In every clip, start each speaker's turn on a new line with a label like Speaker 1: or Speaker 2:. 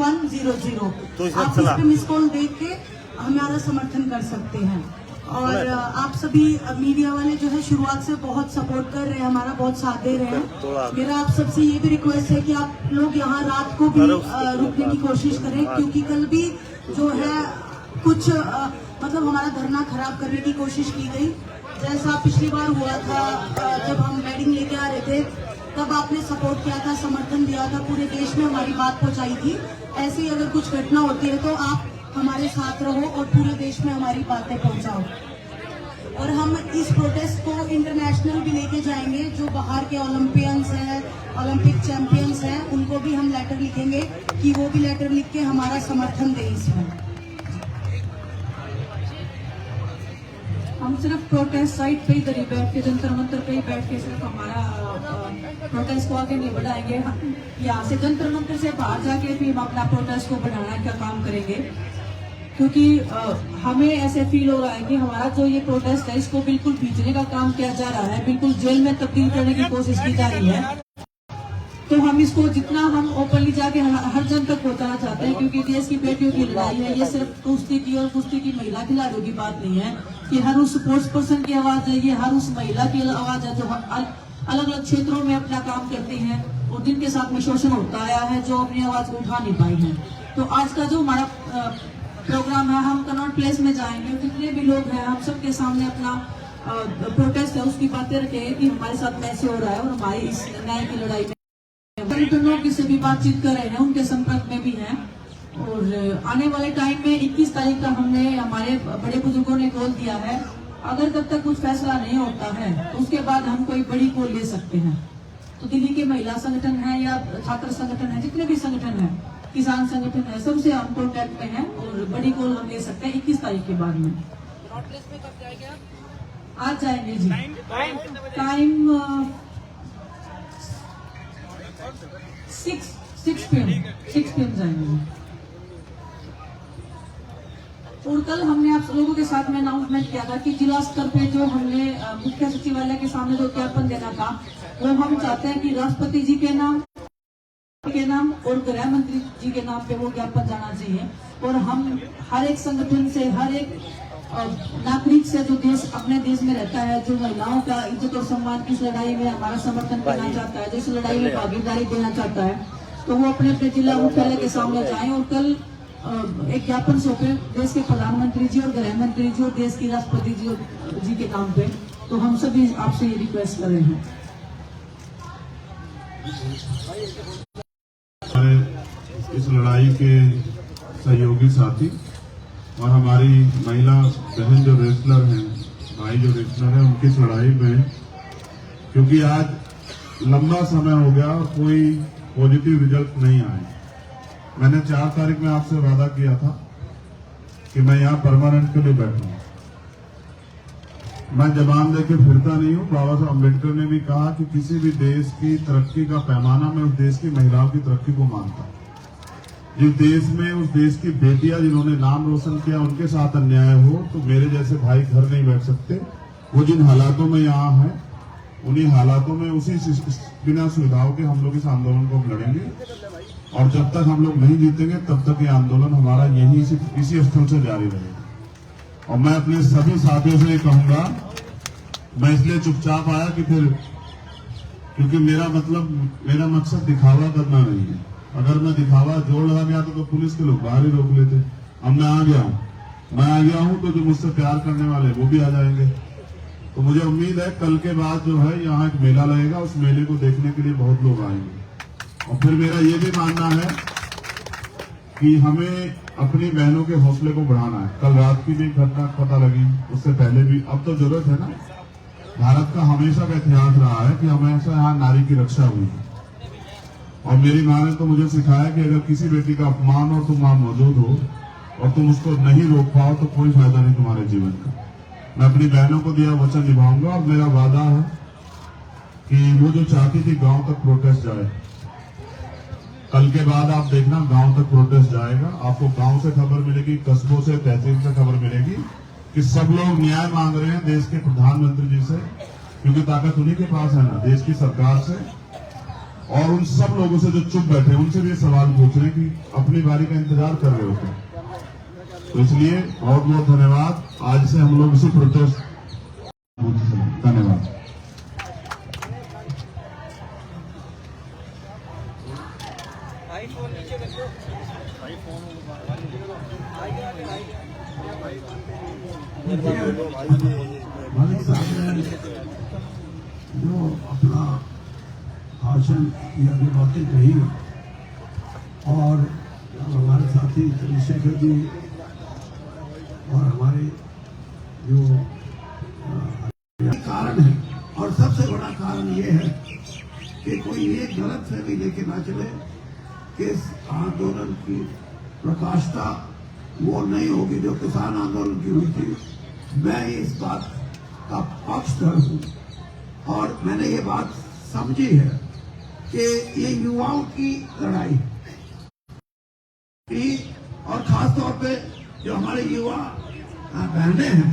Speaker 1: 100 आप इस पे मिस कॉल देख के हमारा समर्थन कर सकते हैं। और आप सभी मीडिया वाले जो है शुरुआत से बहुत सपोर्ट कर रहे हैं, हमारा बहुत साथ दे रहे हैं। मेरा आप सबसे ये भी रिक्वेस्ट है कि आप लोग यहाँ रात को भी रुकने की कोशिश करें, क्योंकि कल भी जो है कुछ मतलब हमारा धरना खराब करने की कोशिश की गई। जैसा पिछली बार हुआ था जब हम वेडिंग लेके आ रहे थे, तब आपने सपोर्ट किया था, समर्थन दिया था, पूरे देश में हमारी बात पहुंचाई थी। ऐसे ही अगर कुछ घटना होती है तो आप हमारे साथ रहो और पूरे देश में हमारी बातें पहुंचाओ। और हम इस प्रोटेस्ट को इंटरनेशनल भी लेके जाएंगे। जो बाहर के ओलंपियंस हैं, ओलंपिक चैंपियंस हैं, उनको भी हम लेटर लिखेंगे कि वो भी लेटर लिख के हमारा समर्थन दें इसमें।
Speaker 2: हम सिर्फ प्रोटेस्ट साइट पे इधर ही बैठ के, जंतर मंतर पे ही बैठ के सिर्फ हमारा प्रोटेस्ट को आगे नहीं बढ़ाएंगे। यहाँ से जंतर मंतर से बाहर जाके भी हम अपना प्रोटेस्ट को बढ़ाने का काम करेंगे, क्योंकि हमें ऐसे फील हो रहा है कि हमारा जो ये प्रोटेस्ट है इसको बिल्कुल पीछने का काम किया जा रहा है, बिल्कुल जेल में तब्दील करने की कोशिश की जा रही है। तो हम इसको जितना हम ओपनली जाके हर जन तक पहुंचाना चाहते हैं, क्योंकि देश की बेटियों की लड़ाई है। ये सिर्फ कुश्ती की और कुश्ती की महिला खिलाड़ियों की बात नहीं है कि हर उस स्पोर्ट्स पर्सन की आवाज है, ये हर उस महिला की आवाज है जो अलग अलग क्षेत्रों में अपना काम करती हैं और जिनके साथ में शोषण होता आया है, जो अपनी आवाज को उठा नहीं पाई है। तो आज का जो हमारा प्रोग्राम है, हम कनॉट प्लेस में जाएंगे, जितने भी लोग हैं हम सबके सामने अपना प्रोटेस्ट है उसकी बातें रखेंगे कि हमारे साथ कैसे हो रहा है और हमारी इस न्याय की लड़ाई में लोग किसी भी बातचीत कर रहे हैं, उनके संपर्क में भी हैं। और आने वाले टाइम में 21 तारीख का हमने हमारे बड़े बुजुर्गों ने कॉल दिया है। अगर तब तक कुछ फैसला नहीं होता है तो उसके बाद हम कोई बड़ी कॉल ले सकते हैं। तो दिल्ली के महिला संगठन है या छात्र संगठन है, जितने भी संगठन है, किसान संगठन है, सबसे हम कॉन्टेक्ट में हैं और बड़ी कॉल हम ले सकते हैं 21 तारीख के बाद में। आज जाएंगे जी, टाइम 6 PM जाएंगे। और कल हमने आप लोगों के साथ में अनाउंसमेंट किया था कि जिला स्तर पे जो हमने मुख्य सचिवालय के सामने जो ज्ञापन देना था, वो हम चाहते हैं कि राष्ट्रपति जी के नाम और गृह मंत्री जी के नाम पे वो ज्ञापन जाना चाहिए। और हम हर एक संगठन से, हर एक नागरिक से जो देश अपने देश में रहता है, जो महिलाओं का इज्जत और सम्मान की इस लड़ाई में हमारा समर्थन करना चाहता है, जो इस लड़ाई में भागीदारी देना चाहता है, तो वो अपने अपने जिला मुख्यालय के सामने जाएं और कल एक ज्ञापन सौंपे देश के प्रधानमंत्री जी और गृह मंत्री जी और देश की राष्ट्रपति जी के नाम पे। तो हम सभी आपसे ये रिक्वेस्ट कर रहे हैं।
Speaker 3: इस लड़ाई के सहयोगी साथी और हमारी महिला बहन जो रेसलर हैं, भाई जो रेसलर हैं, उनकी इस लड़ाई में, क्योंकि आज लंबा समय हो गया और कोई पॉजिटिव रिजल्ट नहीं आए। मैंने 4 तारीख में आपसे वादा किया था कि मैं यहाँ परमानेंट के लिए बैठूंगा। मैं जबान देके फिरता नहीं हूँ। बाबा साहब अम्बेडकर ने भी कहा कि किसी भी देश की तरक्की का पैमाना मैं उस देश की महिलाओं की तरक्की को मानता हूँ। जिस देश में उस देश की बेटियां जिन्होंने नाम रोशन किया उनके साथ अन्याय हो तो मेरे जैसे भाई घर नहीं बैठ सकते। वो जिन हालातों में यहाँ है, उन्हीं हालातों में उसी बिना सुविधाओं के हम लोग इस आंदोलन को लड़ेंगे। और जब तक हम लोग नहीं जीतेंगे तब तक ये आंदोलन हमारा यही इसी स्थल से जारी रहेगा। और मैं अपने सभी साथियों से ये कहूंगा, मैं इसलिए चुपचाप आया कि फिर, क्योंकि मेरा मकसद दिखावा करना नहीं है। अगर मैं दिखावा जोड़ लगा गया तो पुलिस के लोग बाहर ही रोक लेते। अब मैं आ गया हूं तो जो मुझसे प्यार करने वाले वो भी आ जाएंगे। तो मुझे उम्मीद है कल के बाद जो है यहाँ एक मेला लगेगा, उस मेले को देखने के लिए बहुत लोग आएंगे। और फिर मेरा ये भी मानना है कि हमें अपनी बहनों के हौसले को बढ़ाना है। कल रात की भी घटना पता लगी, उससे पहले भी। अब तो जरूरत है ना, भारत का हमेशा का इतिहास रहा है कि हमेशा यहाँ नारी की रक्षा हुई है। और मेरी माँ ने तो मुझे सिखाया कि अगर किसी बेटी का अपमान हो, तुम वहां मौजूद हो और तुम उसको नहीं रोक पाओ तो कोई फायदा नहीं तुम्हारे जीवन का। मैं अपनी बहनों को दिया वचन निभाऊंगा और मेरा वादा है कि वो जो चाहती थी गांव तक प्रोटेस्ट जाए, कल के बाद आप देखना गांव तक प्रोटेस्ट जाएगा। आपको गांव से खबर मिलेगी, कस्बों से, तहसील से खबर मिलेगी कि सब लोग न्याय मांग रहे हैं देश के प्रधानमंत्री जी से, क्योंकि ताकत उन्हीं के पास है ना, देश की सरकार से। और उन सब लोगों से जो चुप बैठे उनसे भी ये सवाल पूछ रहे हैं कि अपनी बारी का इंतजार कर रहे होते हैं। तो इसलिए बहुत बहुत धन्यवाद। आज से हम लोग इसी प्रोटेस्ट, धन्यवाद।
Speaker 4: मालिक साहब ने जो अपना भाषण की आगे बातें कही और हमारे साथी चंद्रशेखर जी और हमारे जो कारण है, और सबसे बड़ा कारण ये है कि कोई ये गलत फहमी लेके ना चले कि इस आंदोलन की प्रकाष्ठा वो नहीं होगी जो किसान आंदोलन की हुई थी। मैं इस बात का पक्षधर हूं और मैंने ये बात समझी है कि ये युवाओं की लड़ाई थी और खास तौर पे जो हमारे युवा बहनें हैं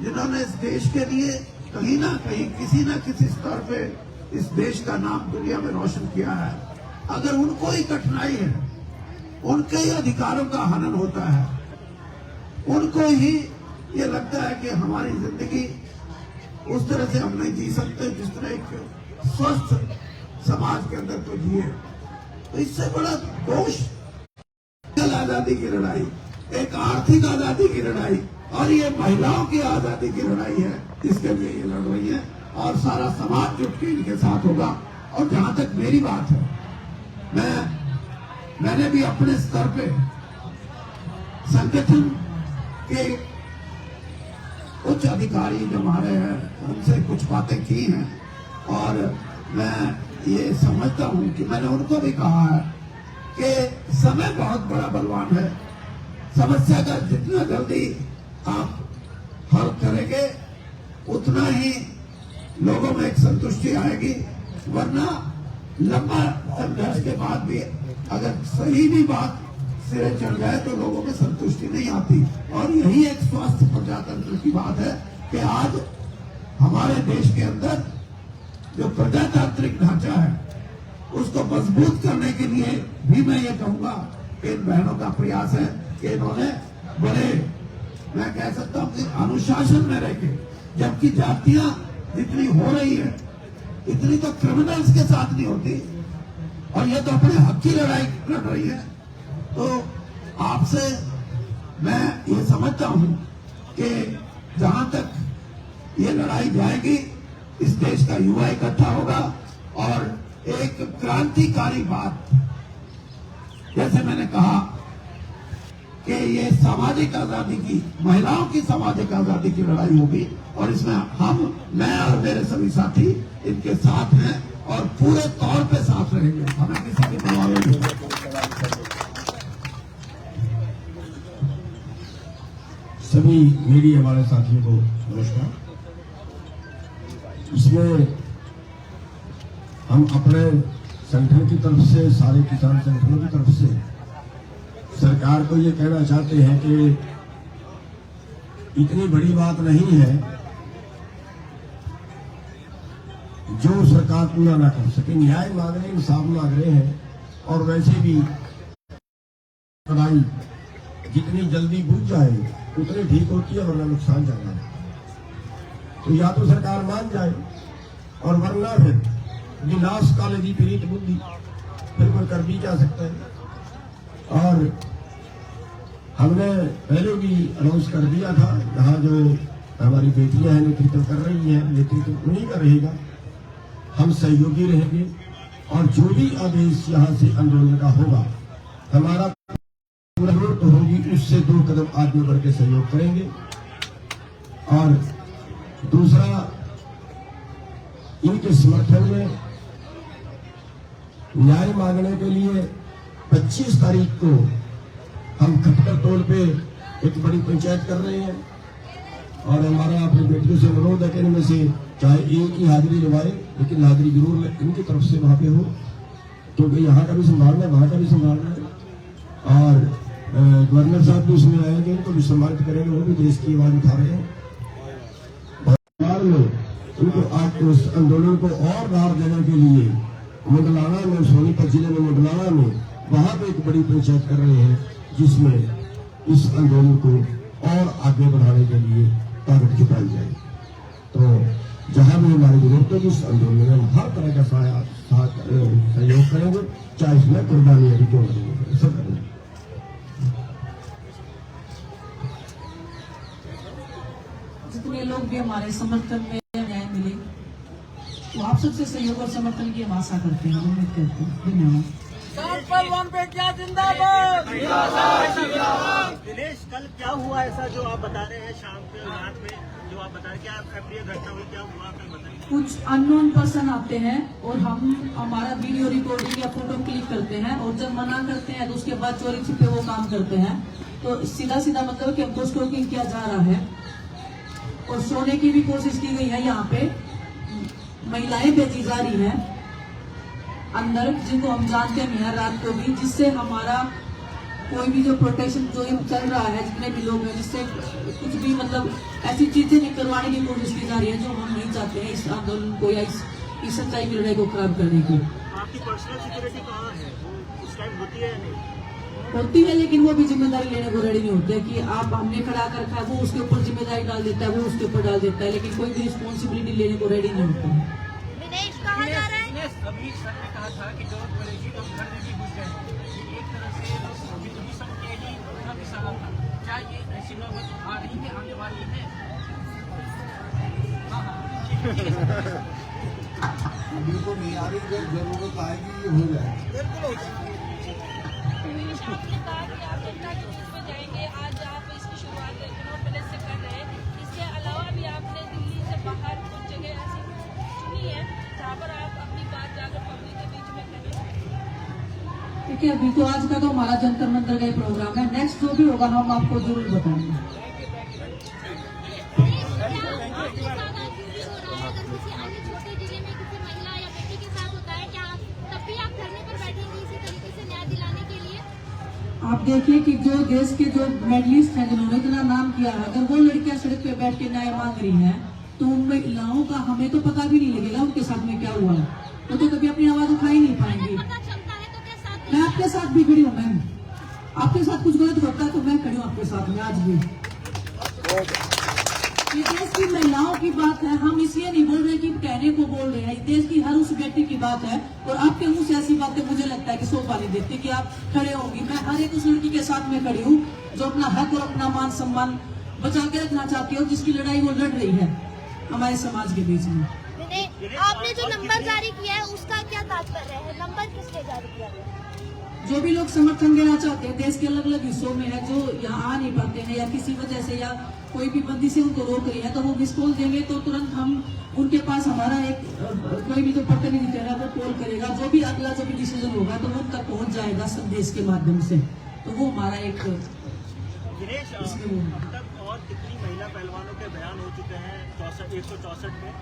Speaker 4: जिन्होंने इस देश के लिए कहीं ना कहीं किसी न किसी स्तर पे इस देश का नाम दुनिया में रोशन किया है। अगर उनको ही कठिनाई है, उनके ही अधिकारों का हनन होता है, उनको ही ये लगता है कि हमारी जिंदगी उस तरह से हम नहीं जी सकते जिस तरह एक स्वस्थ समाज के अंदर तो जिए। तो इससे बड़ा दोष आजादी की लड़ाई, एक आर्थिक आजादी की लड़ाई और ये महिलाओं की आजादी की लड़ाई है, इसके लिए ये लड़ रही है और सारा समाज जुट के इनके साथ होगा। और जहां तक मेरी बात है, मैंने भी अपने स्तर पे संगठन के उच्च अधिकारी जो हमारे हैं उनसे कुछ बातें की हैं और मैं ये समझता हूं कि मैंने उनको भी कहा है कि समय बहुत बड़ा बलवान है। समस्या का जितना जल्दी आप हल करेंगे उतना ही लोगों में एक संतुष्टि आएगी, वरना लंबा संघर्ष के बाद भी अगर सही भी बात सिरे चढ़ जाए तो लोगों में संतुष्टि नहीं आती। और यही एक स्वस्थ प्रजातंत्र की बात है कि आज हमारे देश के अंदर जो प्रजातांत्रिक ढांचा है उसको मजबूत करने के लिए भी मैं ये कहूंगा कि इन बहनों का प्रयास है कि इन्होंने बड़े, मैं कह सकता हूं कि अनुशासन में रहकर, जबकि जातियां जितनी हो रही है इतनी तो क्रिमिनल्स के साथ नहीं होती और ये तो अपने हक की लड़ाई लड़ रही है। तो आपसे मैं ये समझता हूं कि जहां तक ये लड़ाई जाएगी इस देश का युवा इकट्ठा होगा और एक क्रांतिकारी बात, जैसे मैंने कहा कि ये सामाजिक आजादी की, महिलाओं की सामाजिक आजादी की लड़ाई होगी और इसमें मैं और मेरे सभी साथी इनके साथ हैं और पूरे तौर पे साथ रहेंगे, हमें किसी की परवाह नहीं।
Speaker 5: सभी मीडिया वाले साथियों को नमस्कार। इसमें हम अपने संगठन की तरफ से, सारे किसान संगठनों की तरफ से सरकार को ये कहना चाहते हैं कि इतनी बड़ी बात नहीं है जो सरकार पूरा ना कर सके। न्याय मांग रहे हैं, इंसाफ मांग रहे हैं और वैसे भी लड़ाई जितनी जल्दी बुझ जाए उतनी ठीक होती है, वरना नुकसान ज्यादा है। तो या तो सरकार मान जाए और वरना फिर विनाश काले दी प्रीत बुद्धि, फिर कोई कर भी जा सकता है। और हमने पहले भी अनाउंस कर दिया था, यहाँ जो हमारी बेटियां हैं नेतृत्व कर रही हैं, नेतृत्व उन्हीं का रहेगा, हम सहयोगी रहेंगे और जो भी आदेश यहाँ से आंदोलन का होगा हमारा जरूरत होगी उससे 2 कदम आगे बढ़ के सहयोग करेंगे। और दूसरा, इनके समर्थन में न्याय मांगने के लिए 25 तारीख को हम खटकर तौर पे एक बड़ी पंचायत कर रहे हैं और हमारा अपनी बेटियों से अनुरोध है कि इनमें से चाहे एक ही हाजिरी लगाए लेकिन हाजिरी जरूर इनकी तरफ से वहां पे हो, क्योंकि यहाँ का भी संभालना है, वहां का भी संभालना है। और गवर्नर साहब भी उसमें आएंगे, उनको भी सम्मानित करेंगे, वो भी देश की आवाज उठा रहे हैं। उनको आज उस आंदोलन को और राह देने के लिए मंडलाना में, सोनीपत जिले में मंडलाना में, वहां पे एक बड़ी पंचायत कर रहे हैं, जिसमें इस आंदोलन को और आगे बढ़ाने के लिए ताकत जुटाई जाए। तो जहां भी हमारी जरूरत होगी इस आंदोलन में हम हर तरह का सहयोग करेंगे, चाहे इसमें कुर्बानी अभी क्यों करेंगे, सब करेंगे।
Speaker 2: जितने लोग भी हमारे समर्थन में न्याय मिले, तो आप सबसे सहयोग और समर्थन की हम आशा करते हैं, उम्मीद करते हैं। धन्यवाद।
Speaker 6: दिनेश, कल क्या हुआ ऐसा जो आप बता रहे हैं शाम के रात में, जो आप बता रहे हैं, क्या अप्रिय घटना हुई, क्या हुआ कल बताइए।
Speaker 2: कुछ अननोन पर्सन आते हैं और हम हमारा वीडियो रिकॉर्डिंग या फोटो क्लिक करते हैं, और जब मना करते हैं तो उसके बाद चोरी छिपे वो काम करते हैं। तो सीधा सीधा मतलब कि हमको स्टॉकिंग किया जा रहा है और सोने की भी कोशिश की गई है। यहाँ पे महिलाएं भेजी जा रही हैं अंदर, जिनको हम जानते हैं हर रात को भी, जिससे हमारा कोई भी जो प्रोटेक्शन जो चल रहा है, जितने भी लोग हैं, जिससे कुछ भी मतलब ऐसी चीजें निकलवाने की कोशिश की जा रही है जो हम नहीं चाहते हैं इस आंदोलन को या इस सच्चाई की लड़ाई को खराब करने की।
Speaker 6: आपकी पर्सनल सिक्योरिटी कहाँ है, वो उस टाइम होती है या नहीं?
Speaker 2: होती है, लेकिन वो भी जिम्मेदारी लेने को रेडी नहीं होते कि आप हमने खड़ा कर रखा है, वो उसके ऊपर जिम्मेदारी डाल देता है, वो उसके ऊपर डाल देता है, लेकिन कोई भी रिस्पॉन्सिबिलिटी लेने को रेडी नहीं होता है।
Speaker 7: विदेश कहा जा रहा है।
Speaker 8: कबीर सर ने कहा था कि जरूरत पड़ेगी तो घर में भी घुस जाएंगे। एक तरह से विभीषण के ही उनका इशारा था। क्या ये ऐसी नौबत आ रही है, आने वाली है?
Speaker 5: बिल्कुल नहीं आ रही, जब जरूरत आएगी ये हो जाएगी।
Speaker 7: आपने कहा कि आप जनता के बीच में जाएंगे, आज आप इसकी शुरुआत चुनाव पैलेस से कर रहे हैं। इसके अलावा भी आपने दिल्ली से बाहर कुछ जगह ऐसी चुनी है जहाँ पर आप अपनी बात जाकर पब्लिक के बीच में करें।
Speaker 2: देखिए, अभी तो आज का तो हमारा जंतर मंतर का ही प्रोग्राम है, नेक्स्ट जो भी होगा हम आपको जरूर बताएंगे। आप देखिए कि जो देश के जो मेडलिस्ट हैं, जिन्होंने इतना नाम किया है, अगर वो लड़कियां सड़क पे बैठ के न्याय मांग रही हैं, तो उन महिलाओं का हमें तो पता भी नहीं लगेगा उनके साथ में क्या हुआ है। वो तो कभी अपनी आवाज उठा ही नहीं पाएंगी। मैं आपके साथ भी खड़ी हूँ मैम, आपके साथ कुछ गलत होता है तो मैं खड़ी हूँ आपके साथ में आज भी। ये देश की महिलाओं की बात है, हम इसलिए नहीं बोल रहे कि कहने को बोल रहे हैं, देश की हर उस व्यक्ति की बात है। और आपके मुंह से ऐसी बातें मुझे लगता है कि शोभा नहीं देती कि आप खड़े होंगी। मैं हर एक उस लड़की के साथ में खड़ी हूँ जो अपना हक और अपना मान सम्मान बचा के रखना चाहती है, और जिसकी लड़ाई वो लड़ रही है हमारे समाज के बीच में।
Speaker 7: आपने जो नंबर जारी किया है उसका क्या तात्पर्य है? नंबर किस लिए जारी किया गया?
Speaker 2: जो भी लोग समर्थन देना चाहते हैं, देश के अलग अलग हिस्सों में है, जो यहाँ आ नहीं पाते हैं या किसी वजह से या कोई भी बंदी से उनको रोक रही है, तो वो मिस कॉल देंगे तो तुरंत हम उनके पास हमारा एक कोई भी जो प्रतिनिधि है वो कॉल करेगा। जो भी अगला जो भी डिसीजन होगा तो वो उन तक पहुँच जाएगा संदेश के माध्यम से। तो वो हमारा एक
Speaker 6: दिनेश, अब तक और कितनी महिला पहलवानों के बयान हो चुके हैं 164 में?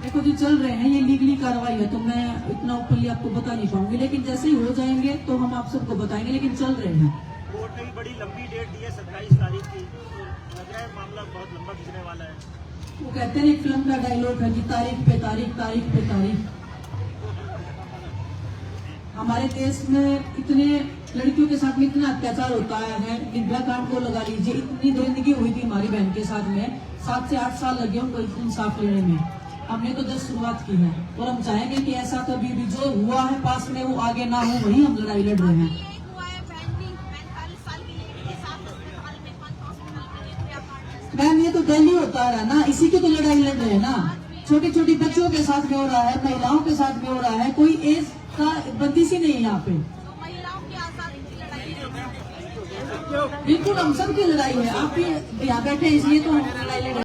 Speaker 2: देखो जी, चल रहे हैं, ये लीगली कार्रवाई है, तो मैं इतना ऊपरली आपको बता नहीं पाऊंगी, लेकिन जैसे ही हो जाएंगे तो हम आप सबको बताएंगे, लेकिन चल रहे हैं।
Speaker 6: कोर्ट ने भी बड़ी लंबी डेट दी है 27 तारीख की, तो लग रहा है मामला बहुत लंबा खिंचने वाला है।
Speaker 2: वो कहते हैं एक फिल्म का डायलॉग है कि तारीख पे तारीख, तारीख पे तारीख। हमारे देश में इतने लड़कियों के साथ में इतना अत्याचार होता है, निर्भया कांड को लगा लीजिए, इतनी दरिंदगी हुई थी हमारी बहन के साथ में, 7 से 8 साल लगे उनको इंसाफ लेने में। हमने तो जस्ट शुरुआत की है, और हम चाहेंगे कि ऐसा कभी भी जो हुआ है पास में वो आगे ना हो, वही हम लड़ाई लड़ रहे हैं। मैम, ये तो दिल्ली होता रहा ना, इसी की तो लड़ाई लड़ रहे हैं ना। छोटी छोटी बच्चों के साथ में हो रहा है, महिलाओं के साथ में हो रहा है, कोई एज का बंदिश ही नहीं है यहाँ पे। बिल्कुल हम सब की लड़ाई है, आप भी यहाँ बैठे इसलिए तो हम लड़ाई लड़ रहे हैं।